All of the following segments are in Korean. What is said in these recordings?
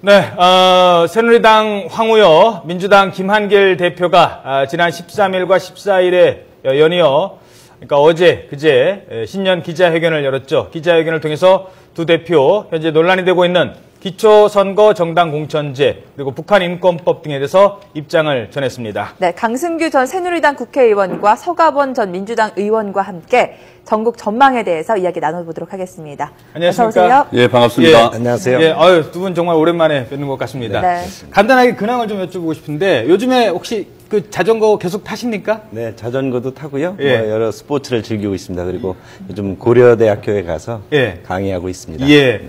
네, 새누리당 황우여, 민주당 김한길 대표가 지난 13일과 14일에 연이어, 그러니까 어제, 그제 신년 기자회견을 열었죠. 기자회견을 통해서 두 대표 현재 논란이 되고 있는 기초선거 정당 공천제 그리고 북한 인권법 등에 대해서 입장을 전했습니다. 네, 강승규 전 새누리당 국회의원과 서가번 전 민주당 의원과 함께 전국 전망에 대해서 이야기 나눠보도록 하겠습니다. 안녕하십니까? 어서 오세요. 예, 반갑습니다. 예, 안녕하세요. 예, 두 분 정말 오랜만에 뵙는 것 같습니다. 네. 간단하게 근황을 좀 여쭤보고 싶은데 요즘에 혹시 그 자전거 계속 타십니까? 네, 자전거도 타고요. 예. 여러 스포츠를 즐기고 있습니다. 그리고 요즘 고려대학교에 가서 예. 강의하고 있습니다. 예.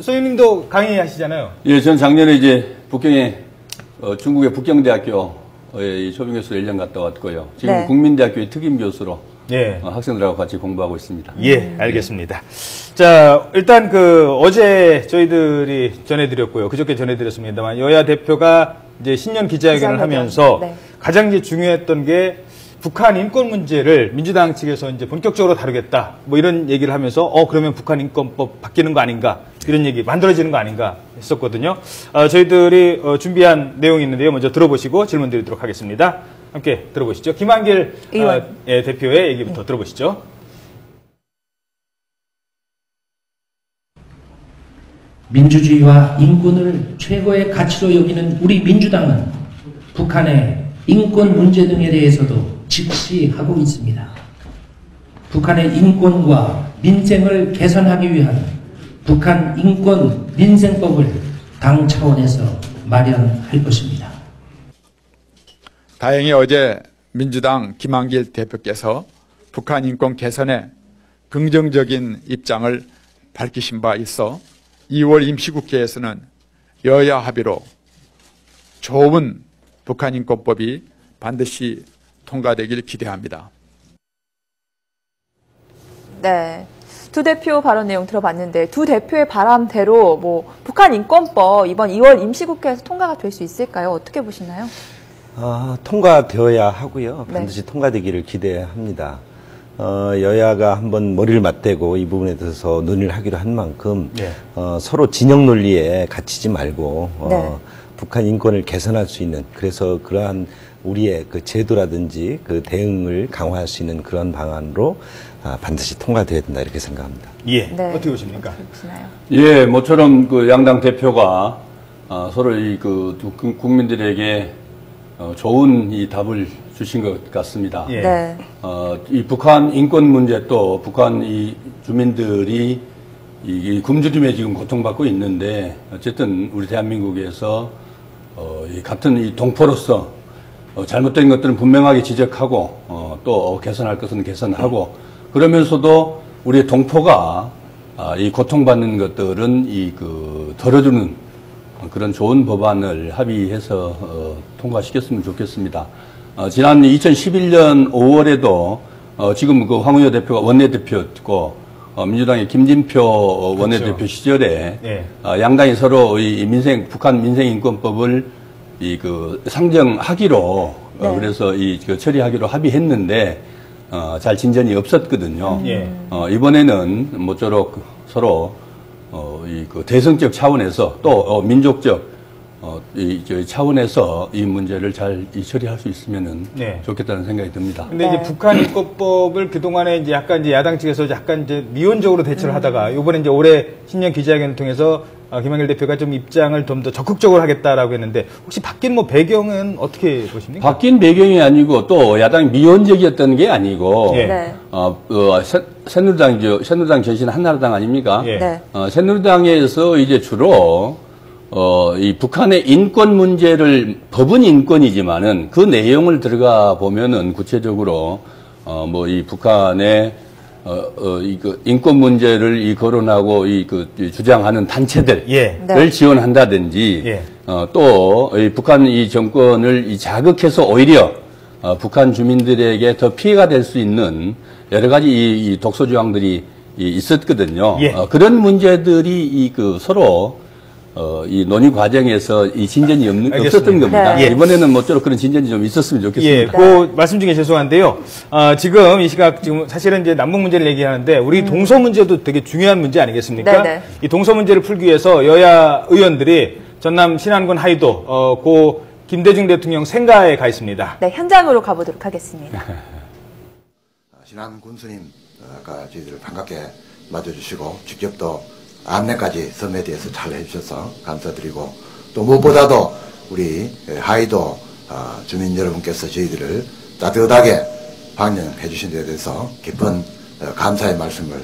소유님도 강의하시잖아요. 예, 전 작년에 이제 북경에 중국의 북경대학교에 초빙교수로 1년 갔다 왔고요. 지금 네. 국민대학교의 특임 교수로 예. 학생들하고 같이 공부하고 있습니다. 예, 알겠습니다. 자, 일단 어제 저희들이 전해드렸고요. 그저께 전해드렸습니다만 여야 대표가 이제 신년 기자회견을 하면서 네. 가장 이제 중요했던 게 북한 인권 문제를 민주당 측에서 이제 본격적으로 다루겠다. 뭐 이런 얘기를 하면서 그러면 북한 인권법 바뀌는 거 아닌가? 이런 얘기 만들어지는 거 아닌가 했었거든요. 저희들이 준비한 내용이 있는데요. 먼저 들어보시고 질문 드리도록 하겠습니다. 함께 들어보시죠. 김한길 의원 대표의 얘기부터 들어보시죠. 민주주의와 인권을 최고의 가치로 여기는 우리 민주당은 북한의 인권 문제 등에 대해서도 직시하고 있습니다. 북한의 인권과 민생을 개선하기 위한 북한 인권 민생법을 당 차원에서 마련할 것입니다. 다행히 어제 민주당 김한길 대표께서 북한 인권 개선에 긍정적인 입장을 밝히신 바 있어 2월 임시국회에서는 여야 합의로 좋은 북한 인권법이 반드시 통과되길 기대합니다. 네. 두 대표 발언 내용 들어봤는데 두 대표의 바람대로 북한 인권법 이번 2월 임시국회에서 통과가 될 수 있을까요? 어떻게 보시나요? 통과되어야 하고요. 네. 반드시 통과되기를 기대합니다. 여야가 한번 머리를 맞대고 이 부분에 대해서 논의를 하기로 한 만큼 네. 서로 진영 논리에 갇히지 말고 네. 북한 인권을 개선할 수 있는 그래서 그러한 우리의 그 제도라든지 그 대응을 강화할 수 있는 그런 방안으로 반드시 통과되어야 된다 이렇게 생각합니다. 예. 네. 어떻게 보십니까? 보시나요? 예, 모처럼 그 양당 대표가 서로 국민들에게 좋은 이 답을 주신 것 같습니다. 예. 네. 이 북한 인권 문제 또 북한 이 주민들이 이 굶주림에 지금 고통받고 있는데 어쨌든 우리 대한민국에서 이 같은 이 동포로서 잘못된 것들은 분명하게 지적하고 또 개선할 것은 개선하고 그러면서도 우리의 동포가 이 고통받는 것들은 덜어주는 그런 좋은 법안을 합의해서 통과시켰으면 좋겠습니다. 지난 2011년 5월에도 지금 그 황우여 대표가 원내대표였고 민주당의 김진표 원내대표 그렇죠. 시절에 예. 양당이 서로 이 북한 민생인권법을 상정하기로 네. 그래서 처리하기로 합의했는데 잘 진전이 없었거든요. 예. 이번에는 모쪼록 서로 대승적 차원에서 또 민족적 차원에서 이 문제를 잘 처리할 수 있으면은 네. 좋겠다는 생각이 듭니다. 근데 이제 북한 인권법을 그동안에 이제 약간 야당 측에서 약간 미온적으로 대처를 하다가 이번에 이제 올해 신년 기자회견을 통해서 김한길 대표가 좀 입장을 좀 더 적극적으로 하겠다라고 했는데 혹시 바뀐 배경은 어떻게 보십니까? 바뀐 배경이 아니고 또 야당이 미온적이었던 게 아니고 예. 네. 새누리당 전신 한나라당 아닙니까? 예. 네. 새누리당에서 이제 주로 이 북한의 인권 문제를 법은 인권이지만은 그 내용을 들어가 보면은 구체적으로 이 북한의 인권 문제를 거론하고 주장하는 단체들을 예. 네. 지원한다든지 예. 또 북한 이 정권을 자극해서 오히려 북한 주민들에게 더 피해가 될 수 있는 여러 가지 이 독소 조항들이 있었거든요. 예. 그런 문제들이 서로 이 논의 과정에서 이 진전이 없었던 겁니다. 네. 이번에는 모쪼록 그런 진전이 좀 있었으면 예, 좋겠습니다. 그 말씀 중에 죄송한데요. 지금 이 시각 지금 사실은 이제 남북 문제를 얘기하는데 우리 동서 문제도 되게 중요한 문제 아니겠습니까? 네네. 이 동서 문제를 풀기 위해서 여야 의원들이 전남 신안군 하이도 고 김대중 대통령 생가에 가 있습니다. 네, 현장으로 가보도록 하겠습니다. 신안 군수님 아까 저희들을 반갑게 맞아주시고 직접 또 안내까지 섬에 대해서 잘 해주셔서 감사드리고 또 무엇보다도 우리 하이도 주민 여러분께서 저희들을 따뜻하게 방문해 주신 데에 대해서 깊은 감사의 말씀을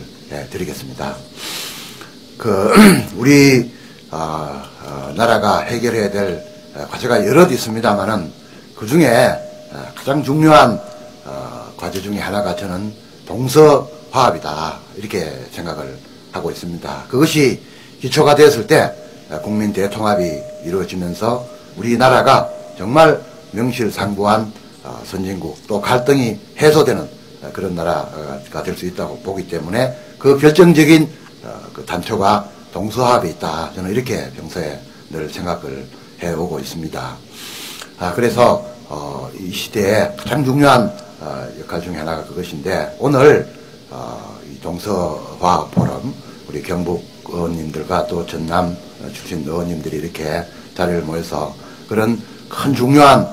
드리겠습니다. 우리 나라가 해결해야 될 과제가 여럿 있습니다만은 그 중에 가장 중요한 과제 중에 하나가 저는 동서화합이다 이렇게 생각을 하고 있습니다. 그것이 기초가 되었을 때 국민 대통합이 이루어지면서 우리나라가 정말 명실상부한 선진국 또 갈등이 해소되는 그런 나라가 될 수 있다고 보기 때문에 그 결정적인 그 단초가 동서화합에 있다. 저는 이렇게 평소에 늘 생각을 해오고 있습니다. 그래서 이 시대에 가장 중요한 역할 중에 하나가 그것인데 오늘 이 동서화합 포럼 우리 경북 의원님들과 또 전남 출신 의원님들이 이렇게 자리를 모여서 그런 큰 중요한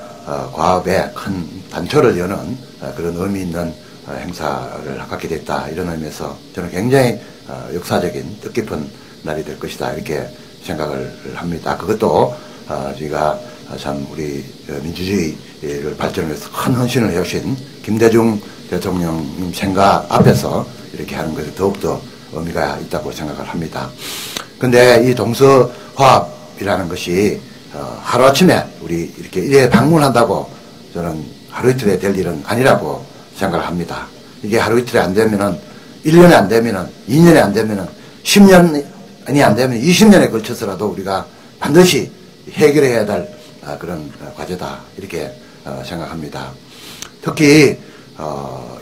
과업에 큰 단초를 여는 그런 의미 있는 행사를 갖게 됐다. 이런 의미에서 저는 굉장히 역사적인 뜻깊은 날이 될 것이다. 이렇게 생각을 합니다. 그것도 저희가 참 우리 민주주의를 발전을 위해서 큰 헌신을 해오신 김대중 대통령님 생각 앞에서 이렇게 하는 것이 더욱더 의미가 있다고 생각을 합니다. 근데 이 동서화합이라는 것이 하루아침에 우리 이렇게 일에 방문한다고 저는 하루 이틀에 될 일은 아니라고 생각을 합니다. 이게 하루 이틀에 안 되면은 1년에 안 되면은 2년에 안 되면은 10년이 안 되면 20년에 걸쳐서라도 우리가 반드시 해결해야 될 그런 과제다 이렇게 생각합니다. 특히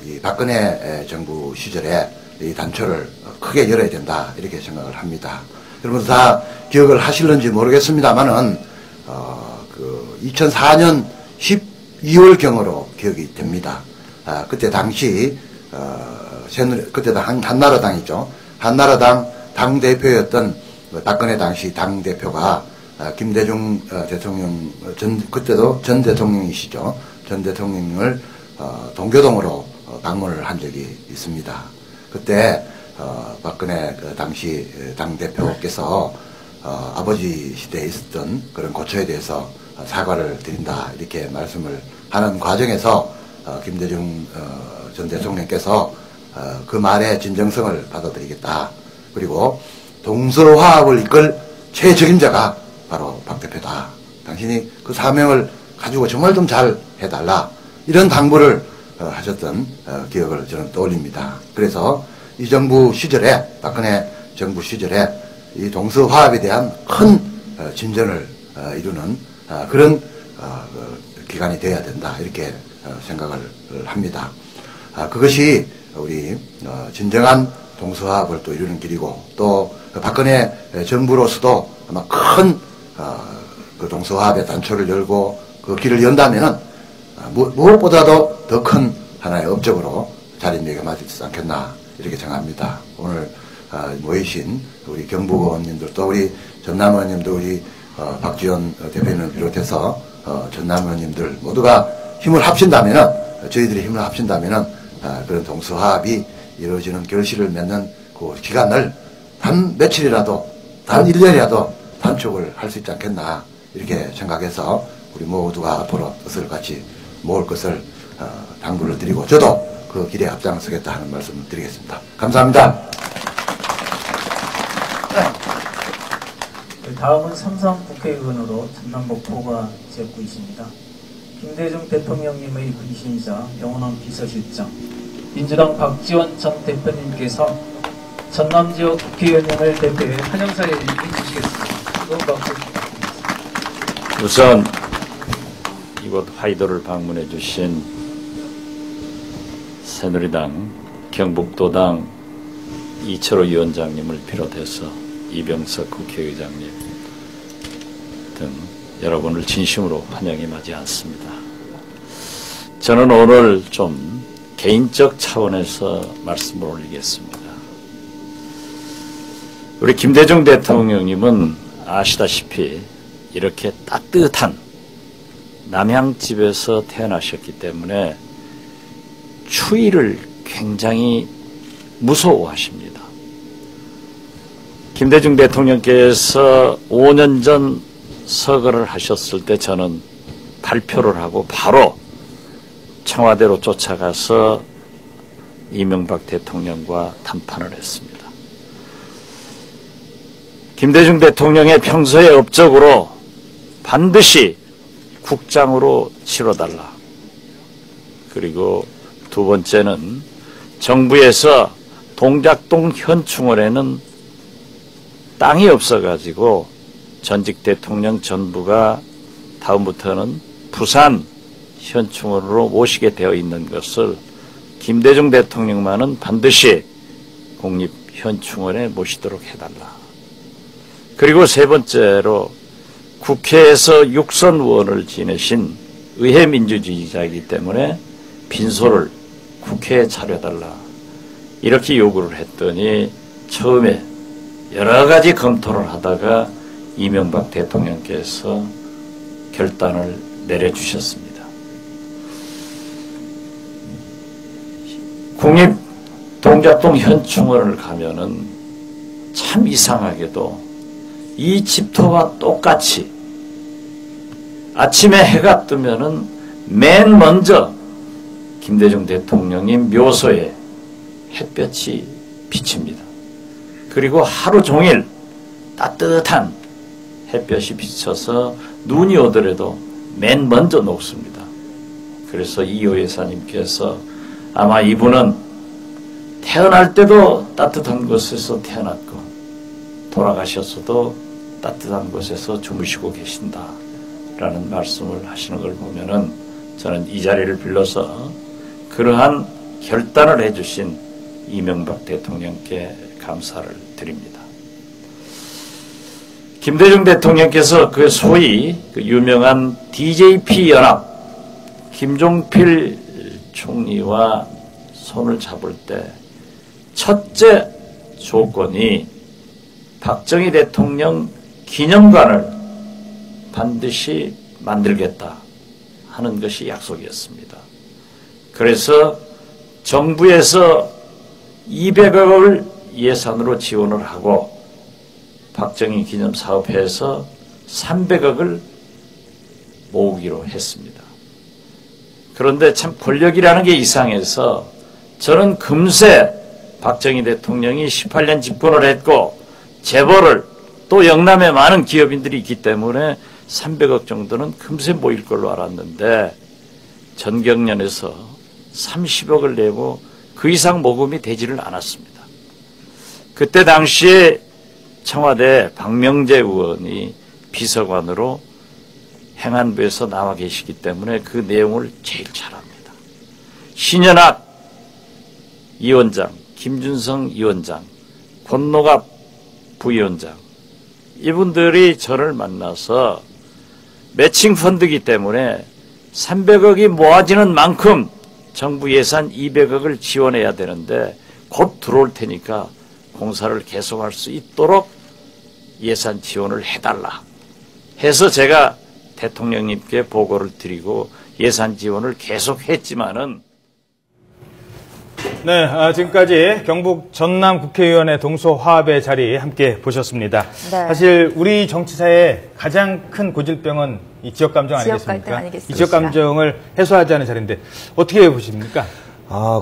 이 박근혜 정부 시절에 이 단초를 크게 열어야 된다 이렇게 생각을 합니다. 여러분 다 기억을 하실는지 모르겠습니다만은 2004년 12월경으로 기억이 됩니다. 그때 당시 그때 한나라당이죠. 한나라당 당대표였던 박근혜 당시 당대표가 김대중 대통령 그때도 전 대통령이시죠. 전 대통령을 동교동으로 방문을 한 적이 있습니다. 그때 박근혜 당시 당대표께서 아버지 시대에 있었던 그런 고초에 대해서 사과를 드린다 이렇게 말씀을 하는 과정에서 김대중 전 대통령께서 그 말의 진정성을 받아들이겠다. 그리고 동서화합을 이끌 최적임자가 바로 박 대표다. 당신이 그 사명을 가지고 정말 좀 잘 해달라. 이런 당부를 하셨던 기억을 저는 떠올립니다. 그래서 이 정부 시절에 박근혜 정부 시절에 이 동서화합에 대한 큰 진전을 이루는 그런 기간이 되어야 된다 이렇게 생각을 합니다. 그것이 우리 진정한 동서화합을 또 이루는 길이고 또 박근혜 정부로서도 아마 큰 그 동서화합의 단초를 열고 그 길을 연다면은 무엇보다도 더 큰 하나의 업적으로 자리매김하지 않겠나 이렇게 생각합니다. 오늘 모이신 우리 경북 의원님들 또 우리 전남 의원님들 우리 박지원 대표님을 비롯해서 전남 의원님들 모두가 힘을 합친다면은 저희들이 힘을 합친다면은 그런 동서화합이 이루어지는 결실을 맺는 그 기간을 단 며칠이라도 단 1년이라도 단축을 할 수 있지 않겠나 이렇게 생각해서 우리 모두가 앞으로 뜻을 같이 모을 것을 당부를 드리고 저도 그 길에 앞장서겠다 하는 말씀을 드리겠습니다. 감사합니다. 다음은 삼성 국회의원으로 전남북포가 지역구이십니다. 김대중 대통령님의 분신이자 영원한 비서실장 민주당 박지원 전 대표님께서 전남지역 국회의원님을 대표해 환영사에 해주시겠습니다. 우선 이곳 하이도를 방문해 주신 새누리당 경북도당 이철호 위원장님을 비롯해서 이병석 국회의장님 등 여러분을 진심으로 환영히 맞이 않습니다. 저는 오늘 좀 개인적 차원에서 말씀을 올리겠습니다. 우리 김대중 대통령님은 아시다시피 이렇게 따뜻한 남향집에서 태어나셨기 때문에 추위를 굉장히 무서워하십니다. 김대중 대통령께서 5년 전 서거를 하셨을 때 저는 발표를 하고 바로 청와대로 쫓아가서 이명박 대통령과談판을 했습니다. 김대중 대통령의 평소의 업적으로 반드시 국장으로 치러달라. 그리고 두 번째는 정부에서 동작동 현충원에는 땅이 없어가지고 전직 대통령 전부가 다음부터는 부산 현충원으로 모시게 되어 있는 것을 김대중 대통령만은 반드시 국립현충원에 모시도록 해달라. 그리고 세 번째로 국회에서 6선 의원을 지내신 의회 민주주의자이기 때문에 빈소를 국회에 차려달라. 이렇게 요구를 했더니 처음에 여러 가지 검토를 하다가 이명박 대통령께서 결단을 내려주셨습니다. 국립 동작동 현충원을 가면은 참 이상하게도 이 집터와 똑같이 아침에 해가 뜨면은 맨 먼저 김대중 대통령이 묘소에 햇볕이 비칩니다. 그리고 하루 종일 따뜻한 햇볕이 비쳐서 눈이 오더라도 맨 먼저 녹습니다. 그래서 이호 여사님께서 아마 이분은 태어날 때도 따뜻한 곳에서 태어났고 돌아가셨어도 따뜻한 곳에서 주무시고 계신다라는 말씀을 하시는 걸 보면은 저는 이 자리를 빌려서 그러한 결단을 해주신 이명박 대통령께 감사를 드립니다. 김대중 대통령께서 그 소위 그 유명한 DJP 연합 김종필 총리와 손을 잡을 때 첫째 조건이 박정희 대통령 기념관을 반드시 만들겠다 하는 것이 약속이었습니다. 그래서 정부에서 200억을 예산으로 지원을 하고 박정희 기념사업회에서 300억을 모으기로 했습니다. 그런데 참 권력이라는 게 이상해서 저는 금세 박정희 대통령이 18년 집권을 했고 재벌을 또 영남에 많은 기업인들이 있기 때문에 300억 정도는 금세 모일 걸로 알았는데 전경련에서 30억을 내고 그 이상 모금이 되지를 않았습니다. 그때 당시에 청와대 박명재 의원이 비서관으로 행안부에서 나와 계시기 때문에 그 내용을 제일 잘 압니다. 신현학 위원장, 김준성 위원장, 권노갑 부위원장 이분들이 저를 만나서 매칭 펀드이기 때문에 300억이 모아지는 만큼 정부 예산 200억을 지원해야 되는데 곧 들어올 테니까 공사를 계속할 수 있도록 예산 지원을 해달라 해서 제가 대통령님께 보고를 드리고 예산 지원을 계속했지만은 네, 지금까지 경북 전남 국회의원의 동서화합의 자리 함께 보셨습니다. 네. 사실 우리 정치사의 가장 큰 고질병은 이 지역감정 아니겠습니까? 이 지역감정을 해소하자는 자리인데 어떻게 보십니까?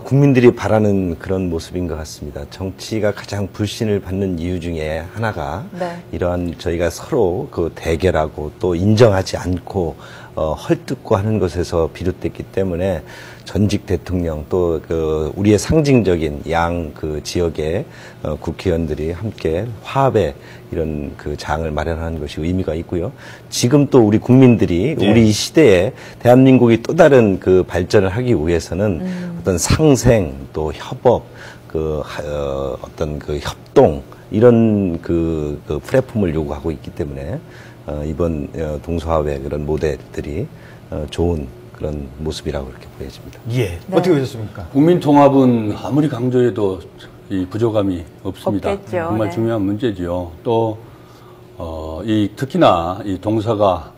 국민들이 바라는 그런 모습인 것 같습니다. 정치가 가장 불신을 받는 이유 중에 하나가 이러한 저희가 서로 그 대결하고 또 인정하지 않고 헐뜯고 하는 것에서 비롯됐기 때문에 전직 대통령 또 그 우리의 상징적인 양 그 지역의 국회의원들이 함께 화합의 이런 그 장을 마련하는 것이 의미가 있고요. 지금 또 우리 국민들이 우리 시대에 대한민국이 또 다른 그 발전을 하기 위해서는 어떤 상생 또 협업 어떤 그 협동 이런 그 플랫폼을 요구하고 있기 때문에 이번 동서화합의 그런 모델들이 좋은 그런 모습이라고 그렇게 보여집니다. 예. 어떻게 보셨습니까? 국민 통합은 아무리 강조해도 이 부족함이 없습니다. 없겠죠. 정말 중요한 문제죠. 또 특히나 이 동서가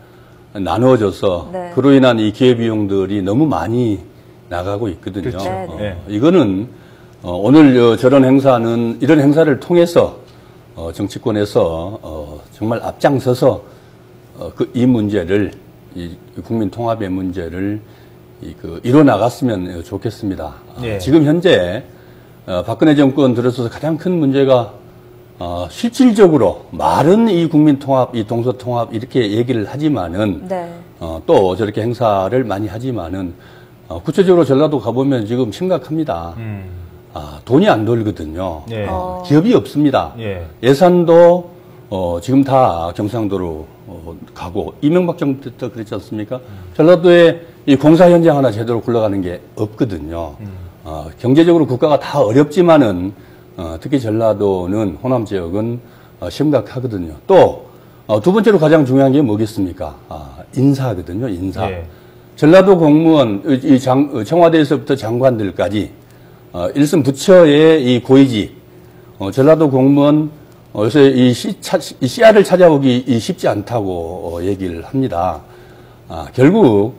나누어져서 네. 그로 인한 이 기회비용들이 너무 많이 나가고 있거든요. 그렇죠. 이거는 오늘 저런 행사는 이런 행사를 통해서 정치권에서 정말 앞장서서 이 문제를 이 국민 통합의 문제를 이뤄 나갔으면 좋겠습니다. 예. 지금 현재 박근혜 정권 들어서서 가장 큰 문제가 실질적으로 말은 이 국민 통합, 이 동서 통합 이렇게 얘기를 하지만은 네. 또 저렇게 행사를 많이 하지만은 구체적으로 전라도 가보면 지금 심각합니다. 돈이 안 돌거든요. 예. 기업이 없습니다. 예. 예산도 지금 다 경상도로 가고 이명박 정부 때부터 그랬지 않습니까? 전라도에 이 공사 현장 하나 제대로 굴러가는 게 없거든요. 경제적으로 국가가 다 어렵지만은 특히 전라도는 호남 지역은 심각하거든요. 또 두 번째로 가장 중요한 게 뭐겠습니까? 인사거든요. 인사. 예. 전라도 공무원, 청와대에서부터 장관들까지 일선 부처의 이 고위직, 전라도 공무원 요새 이 씨알을 찾아오기 쉽지 않다고 얘기를 합니다. 결국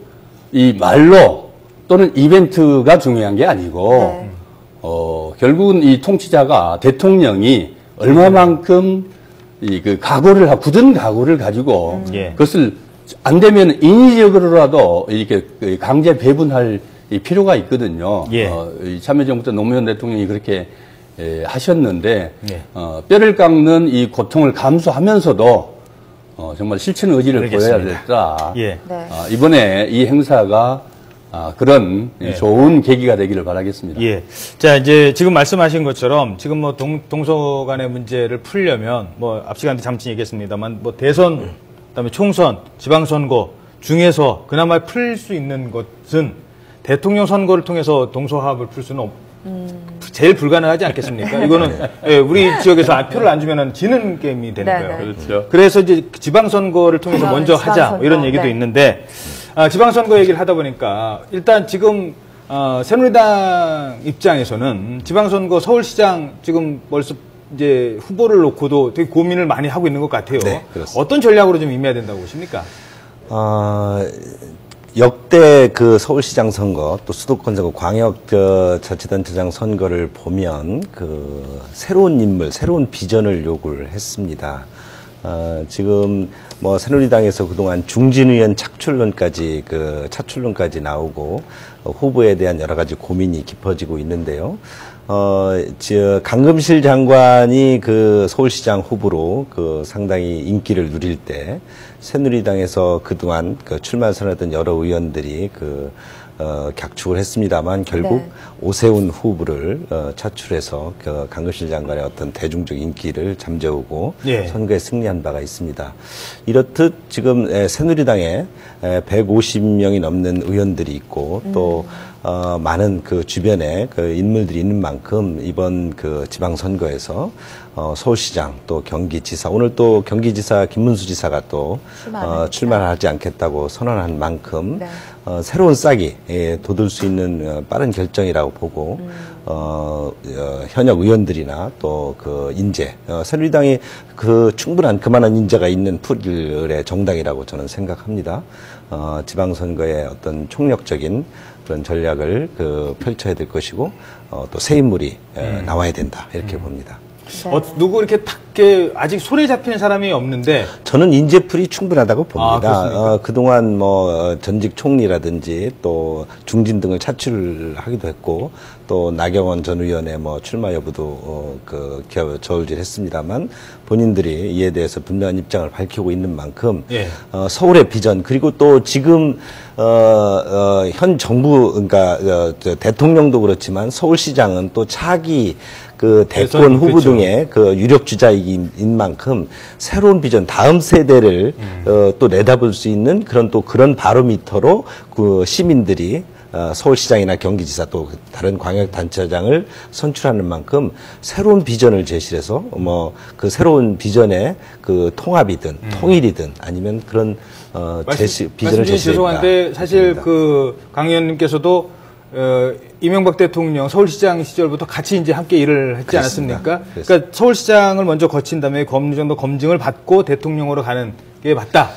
이 말로 또는 이벤트가 중요한 게 아니고 결국은 이 통치자가 대통령이 얼마만큼 굳은 각오를 가지고 그것을 안 되면 인위적으로라도 이렇게 강제 배분할 필요가 있거든요. 참여정부 때 노무현 대통령이 그렇게 하셨는데 뼈를 깎는 이 고통을 감수하면서도 정말 실천 의지를 보여야 됐다. 이번에 이 행사가 그런 좋은 계기가 되기를 바라겠습니다. 자, 이제 지금 말씀하신 것처럼 지금 뭐 동서 간의 문제를 풀려면 뭐 앞 시간에 잠시 얘기했습니다만 뭐 대선, 그다음에 총선, 지방선거 중에서 그나마 풀 수 있는 것은 대통령 선거를 통해서 동서합을 풀 수는 제일 불가능하지 않겠습니까? 이거는 우리 지역에서 표를 안 주면 지는 게임이 되니까요. 그렇죠. 그래서 이제 지방선거를 통해서 먼저 하자 뭐 이런 얘기도 있는데 지방선거 얘기를 하다 보니까 일단 지금 새누리당 입장에서는 지방선거 서울시장 지금 벌써 이제 후보를 놓고도 되게 고민을 많이 하고 있는 것 같아요. 네, 그렇습니다. 어떤 전략으로 좀 임해야 된다고 보십니까? 역대 그 서울시장 선거 또 수도권 선거 광역자치단체장 선거를 보면 그 새로운 인물, 새로운 비전을 요구를 했습니다. 지금 뭐 새누리당에서 그동안 중진 의원 차출론까지 나오고 후보에 대한 여러 가지 고민이 깊어지고 있는데요. 강금실 장관이 그 서울시장 후보로 그 상당히 인기를 누릴 때 새누리당에서 그동안 그 출마 선언했던 여러 의원들이 격축을 했습니다만 결국 오세훈 후보를 차출해서 그 강금실 장관의 어떤 대중적 인기를 잠재우고 선거에 승리한 바가 있습니다. 이렇듯 지금 새누리당에 150명이 넘는 의원들이 있고 또 많은 그 주변에 그 인물들이 있는 만큼 이번 그 지방선거에서 서울시장 또 경기지사 오늘 또 경기지사 김문수 지사가 또 출마를 하지 않겠다고 선언한 만큼 새로운 싹이 돋을 수 있는 빠른 결정이라고 보고 현역 의원들이나 또 그 인재 새누리당이 그 충분한 그만한 인재가 있는 풀의 정당이라고 저는 생각합니다. 지방선거에 어떤 총력적인 그런 전략을 펼쳐야 될 것이고 또 새 인물이 나와야 된다 이렇게 봅니다. 누구 이렇게 아직 손에 잡히는 사람이 없는데 저는 인재풀이 충분하다고 봅니다. 아, 그동안 뭐 전직 총리라든지 또 중진 등을 차출하기도 했고 또 나경원 전 의원의 뭐 출마 여부도 저울질했습니다만 본인들이 이에 대해서 분명한 입장을 밝히고 있는 만큼 서울의 비전 그리고 또 지금 현 정부 그러니까 대통령도 그렇지만 서울시장은 또 차기 그 대권 후보 등의 그 유력 주자인 만큼 새로운 비전, 다음 세대를 또 내다볼 수 있는 그런 바로미터로 그 시민들이 서울시장이나 경기지사 또 다른 광역단체장을 선출하는 만큼 새로운 비전을 제시해서 뭐 그 새로운 비전의 그 통합이든 통일이든 아니면 그런 비전을 제시했다. 죄송한데 사실 그 강 의원님께서도 이명박 대통령 서울시장 시절부터 같이 이제 함께 일을 했지 그렇습니다. 않았습니까? 그렇습니다. 그러니까 서울시장을 먼저 거친 다음에 어느 정도 검증을 받고 대통령으로 가는 게 맞다.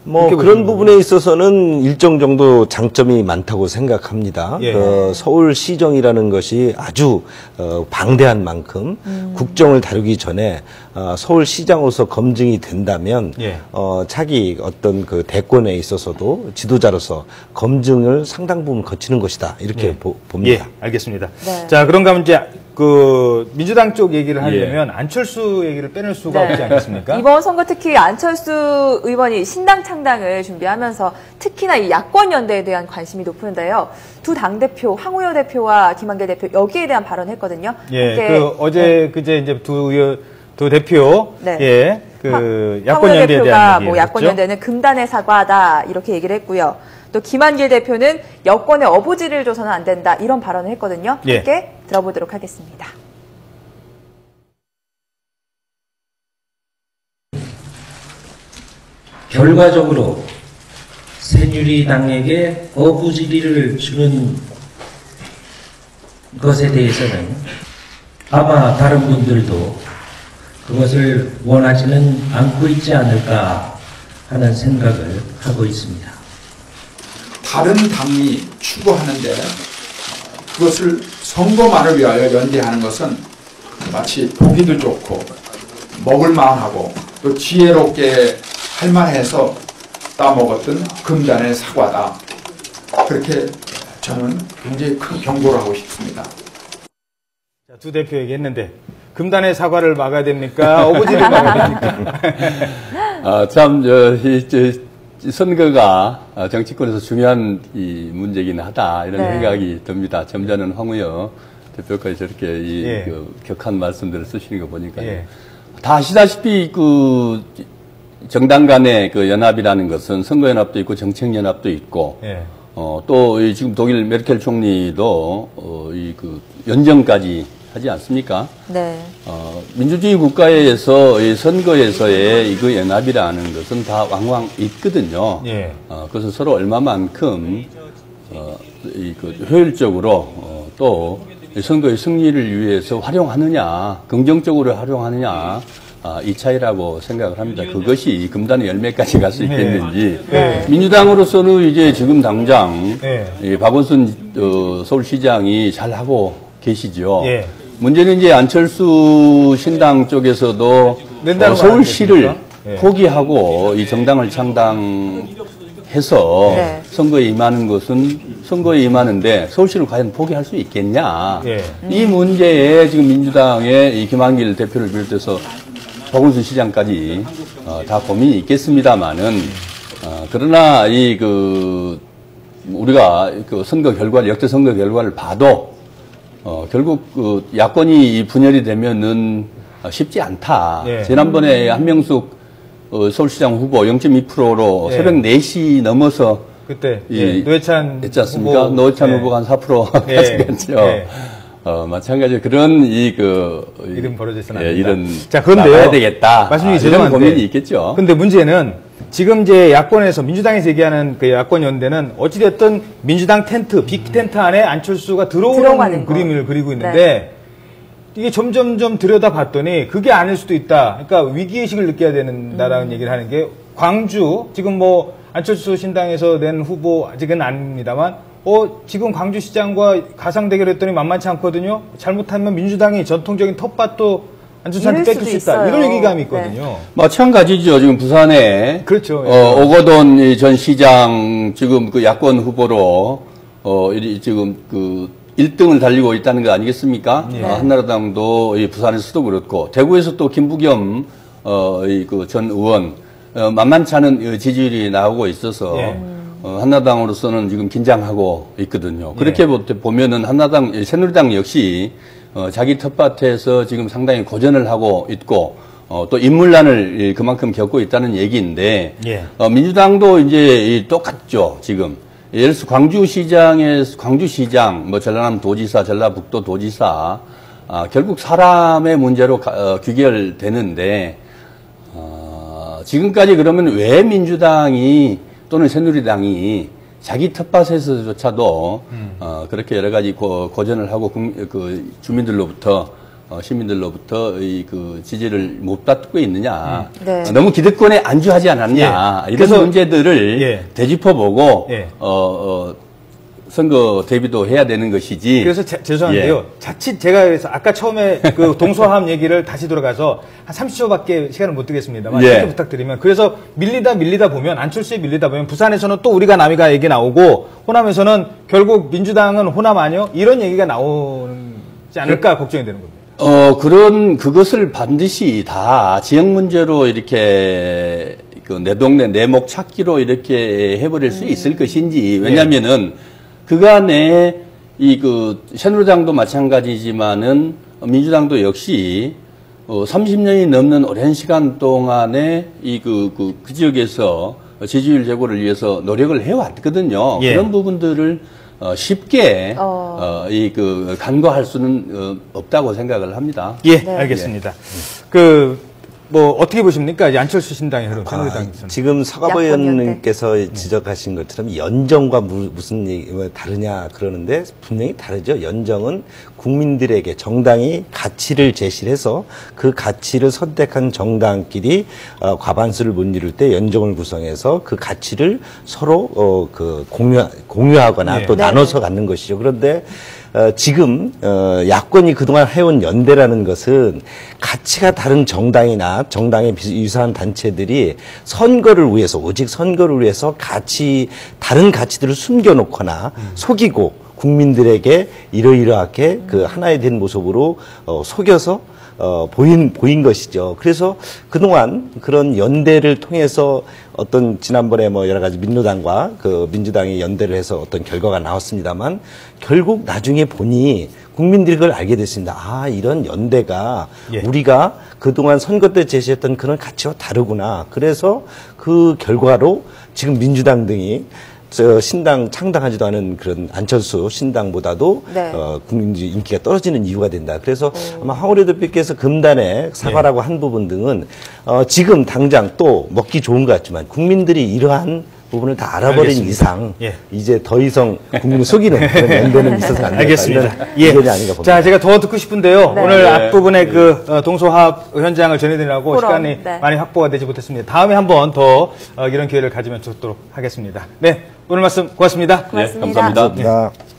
뭐 그런 부분에 있어서는 일정 정도 장점이 많다고 생각합니다. 예. 서울시정이라는 것이 아주 방대한 만큼 국정을 다루기 전에 서울시장으로서 검증이 된다면 예. 자기 어떤 그 대권에 있어서도 지도자로서 검증을 상당 부분 거치는 것이다 이렇게 예. 봅니다. 예, 알겠습니다. 네. 자, 그런가 하면 이제 그 민주당 쪽 얘기를 하려면 안철수 얘기를 빼놓을 수가 없지 않겠습니까? 이번 선거 특히 안철수 의원이 신당 창당을 준비하면서 특히나 이 야권 연대에 대한 관심이 높은데요. 두 당대표 황우여 대표와 김한길 대표 여기에 대한 발언했거든요. 예, 함께, 어제 그제 이제 두 대표 네. 예, 그 야권 황우여 연대에 대표가 대한 얘기 뭐 야권 했죠? 연대는 금단의 사과다 이렇게 얘기를 했고요. 또 김한길 대표는 여권의 어부지를 줘서는 안 된다 이런 발언을 했거든요. 예. 함께 들어보도록 하겠습니다. 결과적으로 새누리당에게 어부지리를 주는 것에 대해서는 아마 다른 분들도 그것을 원하지는 않고 있지 않을까 하는 생각을 하고 있습니다. 다른 당이 추구하는데 그것을 선거만을 위하여 연대하는 것은 마치 보기도 좋고 먹을만하고 또 지혜롭게 할만해서 따먹었던 금단의 사과다. 그렇게 저는 굉장히 큰 경고를 하고 싶습니다. 자, 두 대표 얘기했는데 금단의 사과를 막아야 됩니까? 어부지를 막아야 됩니까? 참, 선거가 정치권에서 중요한 이 문제이긴 하다 이런 네. 생각이 듭니다. 좀 전에 황우여 대표까지 저렇게 예. 그 격한 말씀들을 쓰시는 거 보니까 예. 다 아시다시피 그 정당 간의 그 연합이라는 것은 선거연합도 있고 정책연합도 있고 예. 또 지금 독일 메르켈 총리도 이 그 연정까지 하지 않습니까? 네. 민주주의 국가에서 이 선거에서의 이 그 연합이라는 것은 다 왕왕 있거든요. 예. 그래서 서로 얼마만큼 이 그 효율적으로 또 선거의 승리를 위해서 활용하느냐, 긍정적으로 활용하느냐. 이 차이라고 생각을 합니다. 그것이 금단의 열매까지 갈 수 있겠는지. 네. 민주당으로서는 이제 지금 당장 네. 이 박원순 서울시장이 잘하고 계시죠. 예. 문제는 이제 안철수 신당 쪽에서도 낸다는 거 서울시를 아니겠습니까? 예. 포기하고 이 정당을 창당해서 네. 선거에 임하는 것은 선거에 임하는데 서울시를 과연 포기할 수 있겠냐. 예. 이 문제에 지금 민주당의 이 김한길 대표를 비롯해서 박원순 시장까지 다 고민이 있겠습니다만은 그러나 우리가 그 선거 결과를 역대 선거 결과를 봐도 결국 그 야권이 분열이 되면은 쉽지 않다. 예. 지난번에 한명숙 서울시장 후보 0.2%로 예. 새벽 4시 넘어서 그때 노회찬 했지 않습니까? 후보. 노회찬 예. 후보가 한 4% 예. 가져갔죠. 예. 마찬가지로 그런 이름 벌어져서는 안 된다. 이런 자, 그런데요. 나가야 되겠다. 말씀이 이런 죄송한데. 고민이 있겠죠. 근데 문제는 지금 이제 야권에서 민주당에서 얘기하는 그 야권 연대는 어찌됐든 민주당 텐트, 빅 텐트 안에 안철수가 들어오는 들어가는 거. 그림을 그리고 있는데 네. 이게 점점점 들여다봤더니 그게 아닐 수도 있다. 그러니까 위기의식을 느껴야 된다라는 얘기를 하는 게 광주 지금 뭐 안철수 신당에서 낸 후보 아직은 아닙니다만 지금 광주시장과 가상 대결했더니 만만치 않거든요. 잘못하면 민주당이 전통적인 텃밭도 안철수한테 잃을 뺏길 수 수도 있다. 있어요. 이런 얘기감이 있거든요. 네. 마찬가지죠. 지금 부산에 그렇죠. 오거돈 전 시장 지금 그 야권 후보로 지금 그 1등을 달리고 있다는 거 아니겠습니까? 예. 한나라당도 부산에서도 그렇고 대구에서 또 김부겸 그 전 의원 만만치 않은 지지율이 나오고 있어서 예. 한나라당으로서는 지금 긴장하고 있거든요. 그렇게 보면은 새누리당 역시 자기 텃밭에서 지금 상당히 고전을 하고 있고 또 인물난을 그만큼 겪고 있다는 얘기인데 예. 민주당도 이제 똑같죠. 지금 예를 들어서 광주시장, 뭐 전라남 도지사, 전라북도 도지사 결국 사람의 문제로 귀결되는데 지금까지 그러면 왜 민주당이 또는 새누리당이 자기 텃밭에서조차도 그렇게 여러 가지 고전을 하고 그 주민들로부터 시민들로부터 그 지지를 못 받고 있느냐, 네. 너무 기득권에 안주하지 않았냐, 예. 이런 문제들을 예. 되짚어보고 예. 선거 대비도 해야 되는 것이지. 그래서 죄송한데요. 예. 자칫 제가 그래서 아까 처음에 그 동서함 얘기를 다시 돌아가서 한 30초밖에 시간을 못 드겠습니다만 예. 쉽게 부탁드리면, 그래서 밀리다 보면, 안철수에 밀리다 보면 부산에서는 또 우리가 남이가 얘기 나오고 호남에서는 결국 민주당은 호남 아니요? 이런 얘기가 나오지 않을까 걱정이 되는 겁니다. 그것을 반드시 다 지역 문제로 이렇게 그 내 동네 내 목 찾기로 이렇게 해버릴 수 있을 것인지. 왜냐면은 그간에 새누리당도 마찬가지지만은 민주당도 역시 30년이 넘는 오랜 시간 동안에 그 지역에서 지지율 제고를 위해서 노력을 해왔거든요. 예. 그런 부분들을 쉽게 간과할 수는 없다고 생각을 합니다. 예, 네. 알겠습니다. 어떻게 보십니까? 이제 안철수 신당의 흐름, 새누리당에서는. 지금 서가보 의원님께서 지적하신 것처럼 연정과 무슨 얘기, 다르냐 그러는데 분명히 다르죠. 연정은 국민들에게 정당이 가치를 제시해서 그 가치를 선택한 정당끼리 과반수를 못 이룰 때 연정을 구성해서 그 가치를 서로 공유하거나 또 나눠서 갖는 것이죠. 그런데 지금 야권이 그동안 해온 연대라는 것은 가치가 다른 정당이나 정당에 유사한 단체들이 선거를 위해서, 오직 선거를 위해서 다른 가치들을 숨겨놓거나 속이고 국민들에게 이러이러하게 그 하나의 된 모습으로 속여서 보인 것이죠. 그래서 그동안 그런 연대를 통해서 지난번에 여러 가지 민노당과 민주당이 연대를 해서 어떤 결과가 나왔습니다만 결국 나중에 보니 국민들이 그걸 알게 됐습니다. 아, 이런 연대가 우리가 그동안 선거 때 제시했던 그런 가치와 다르구나. 그래서 그 결과로 지금 민주당 등이 신당 창당하지도 않은 그런 안철수 신당보다도 국민들의 인기가 떨어지는 이유가 된다. 그래서 아마 황우려 대표께서 금단에 사과라고 한 부분 등은 지금 당장 또 먹기 좋은 것 같지만 국민들이 이러한 부분을 다 알아버린 이상 이제 더 이상 국민을 속이는 그런 연대는 있어서 안 된다. 알겠습니다. 의견이 아닌가 봅니다. 자, 제가 더 듣고 싶은데요. 오늘 앞부분에 동서합 현장을 전해드리려고 시간이 많이 확보가 되지 못했습니다. 다음에 한 번 더 이런 기회를 가지면 좋도록 하겠습니다. 네, 오늘 말씀 고맙습니다. 고맙습니다. 네, 감사합니다. 감사합니다.